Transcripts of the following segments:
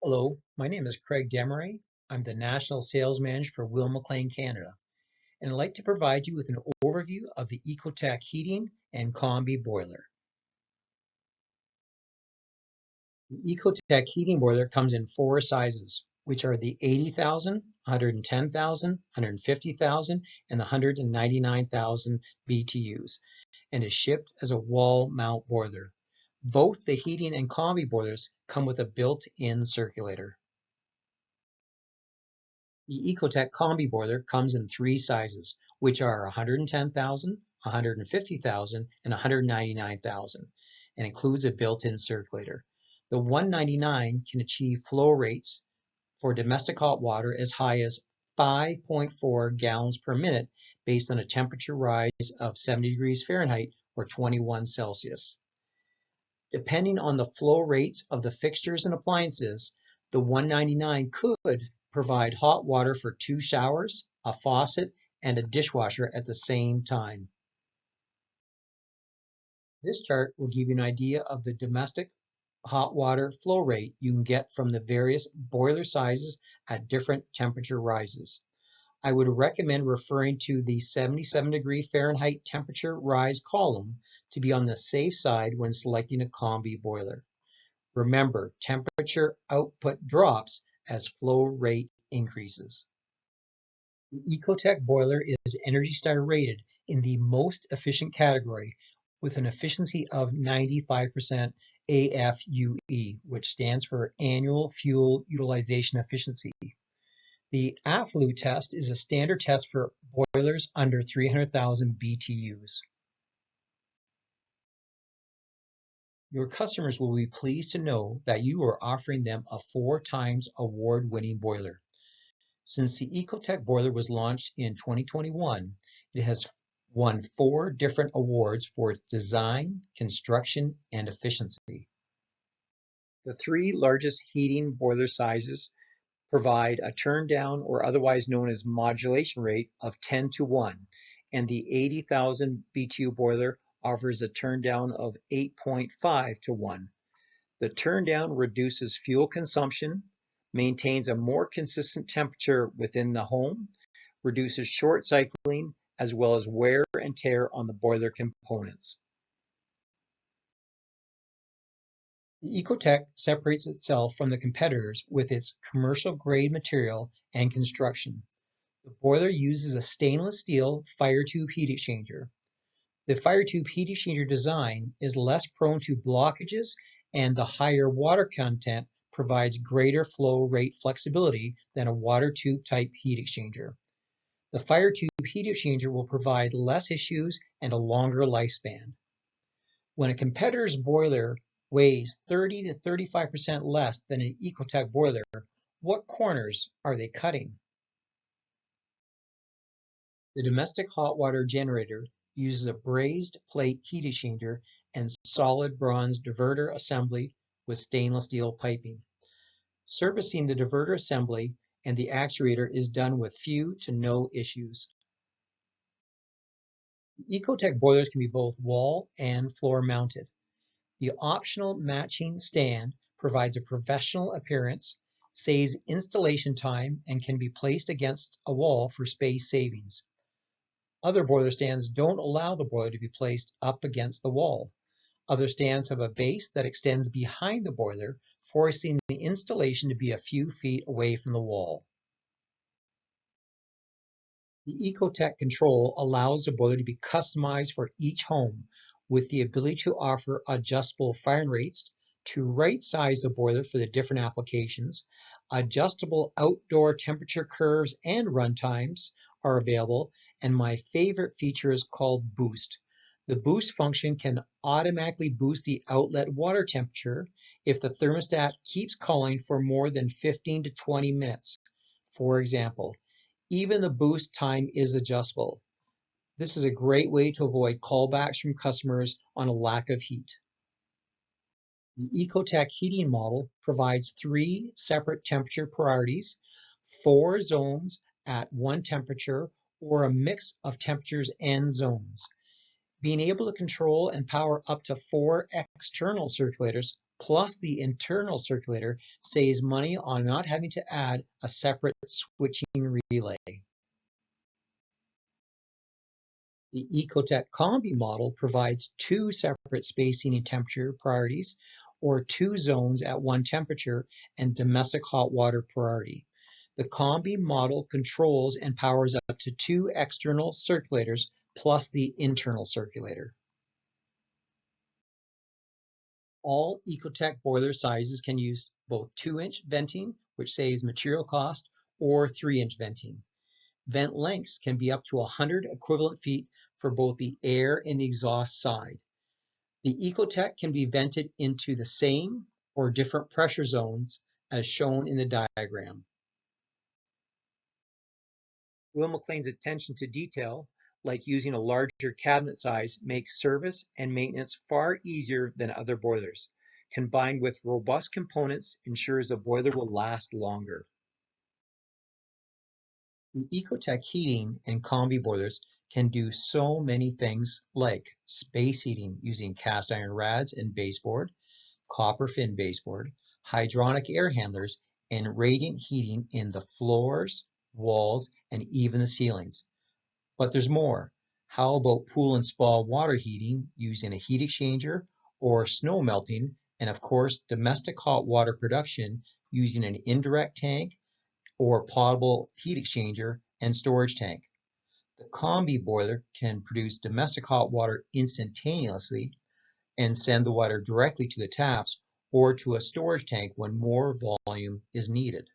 Hello, my name is Craig Demery. I'm the National Sales Manager for Weil-McLain Canada, and I'd like to provide you with an overview of the ECOTec heating and combi boiler. The ECOTec heating boiler comes in four sizes, which are the 80,000, 110,000, 150,000, and the 199,000 BTUs, and is shipped as a wall mount boiler. Both the heating and combi boilers come with a built-in circulator. The ECOTec combi boiler comes in three sizes, which are 110,000, 150,000, and 199,000, and includes a built-in circulator. The 199 can achieve flow rates for domestic hot water as high as 5.4 gallons per minute based on a temperature rise of 70 degrees Fahrenheit or 21 Celsius. Depending on the flow rates of the fixtures and appliances, the 199 could provide hot water for 2 showers, a faucet, and a dishwasher at the same time. This chart will give you an idea of the domestic hot water flow rate you can get from the various boiler sizes at different temperature rises. I would recommend referring to the 77 degree Fahrenheit temperature rise column to be on the safe side when selecting a combi boiler. Remember, temperature output drops as flow rate increases. The ECOTec boiler is Energy Star rated in the most efficient category with an efficiency of 95% AFUE, which stands for Annual Fuel Utilization Efficiency. The AFLU test is a standard test for boilers under 300,000 BTUs. Your customers will be pleased to know that you are offering them a 4 times award-winning boiler. Since the ECOTec boiler was launched in 2021, it has won 4 different awards for its design, construction, and efficiency. The 3 largest heating boiler sizes provide a turn down or otherwise known as modulation rate of 10 to 1, and the 80,000 BTU boiler offers a turn down of 8.5 to 1. The turn down reduces fuel consumption, maintains a more consistent temperature within the home, reduces short cycling, as well as wear and tear on the boiler components. The ECOTec separates itself from the competitors with its commercial grade material and construction. The boiler uses a stainless steel firetube heat exchanger. The firetube heat exchanger design is less prone to blockages, and the higher water content provides greater flow rate flexibility than a water tube type heat exchanger. The firetube heat exchanger will provide less issues and a longer lifespan. When a competitor's boiler weighs 30 to 35% less than an ECOTec boiler, what corners are they cutting? The domestic hot water generator uses a brazed plate heat exchanger and solid bronze diverter assembly with stainless steel piping. Servicing the diverter assembly and the actuator is done with few to no issues. ECOTec boilers can be both wall and floor mounted. The optional matching stand provides a professional appearance, saves installation time, and can be placed against a wall for space savings. Other boiler stands don't allow the boiler to be placed up against the wall. Other stands have a base that extends behind the boiler, forcing the installation to be a few feet away from the wall. The ECOTec control allows the boiler to be customized for each home, with the ability to offer adjustable firing rates, to right-size the boiler for the different applications. Adjustable outdoor temperature curves and run times are available, and my favorite feature is called Boost. The Boost function can automatically boost the outlet water temperature if the thermostat keeps calling for more than 15 to 20 minutes. For example, even the boost time is adjustable. This is a great way to avoid callbacks from customers on a lack of heat. The ECOTec heating model provides 3 separate temperature priorities, 4 zones at 1 temperature, or a mix of temperatures and zones. Being able to control and power up to 4 external circulators plus the internal circulator saves money on not having to add a separate switching relay. The ECOTec combi model provides two separate spacing and temperature priorities, or two zones at one temperature and domestic hot water priority. The combi model controls and powers up to two external circulators plus the internal circulator. All ECOTec boiler sizes can use both 2-inch venting, which saves material cost, or 3-inch venting. Vent lengths can be up to 100 equivalent feet for both the air and the exhaust side. The ECOTec can be vented into the same or different pressure zones as shown in the diagram. Weil-McLain's attention to detail, like using a larger cabinet size, makes service and maintenance far easier than other boilers. Combined with robust components, ensures a boiler will last longer. The ECOTec heating and combi boilers can do so many things like space heating using cast iron rads and baseboard, copper fin baseboard, hydronic air handlers, and radiant heating in the floors, walls, and even the ceilings. But there's more. How about pool and spa water heating using a heat exchanger or snow melting, and of course domestic hot water production using an indirect tank or potable heat exchanger and storage tank. The combi boiler can produce domestic hot water instantaneously and send the water directly to the taps or to a storage tank when more volume is needed.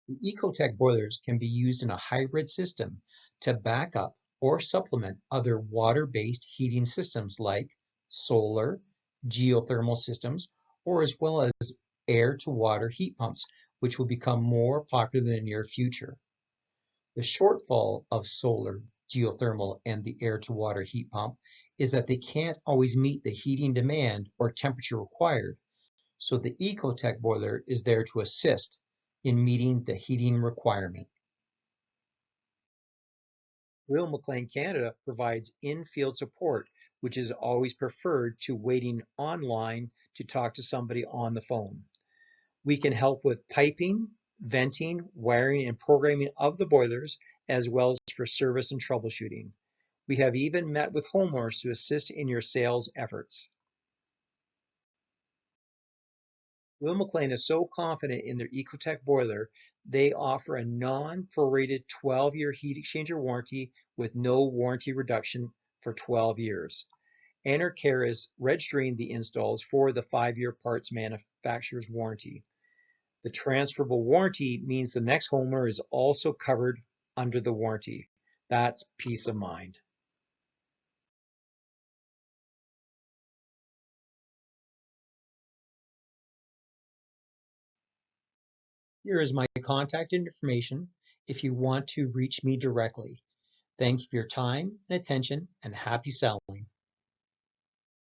The ECOTec boilers can be used in a hybrid system to back up or supplement other water-based heating systems like solar, geothermal systems, or as well as air-to-water heat pumps, which will become more popular in the near future. The shortfall of solar, geothermal, and the air-to-water heat pump is that they can't always meet the heating demand or temperature required, so the ECOTec boiler is there to assist in meeting the heating requirement. Weil-McLain Canada provides in-field support, which is always preferred to waiting online to talk to somebody on the phone. We can help with piping, venting, wiring, and programming of the boilers, as well as for service and troubleshooting. We have even met with homeowners to assist in your sales efforts. Weil-McLain is so confident in their ECOTec boiler, they offer a non-prorated 12-year heat exchanger warranty with no warranty reduction for 12 years. Enercare is registering the installs for the 5-year parts manufacturer's warranty. The transferable warranty means the next homeowner is also covered under the warranty. That's peace of mind. Here is my contact information if you want to reach me directly. Thank you for your time and attention, and happy selling.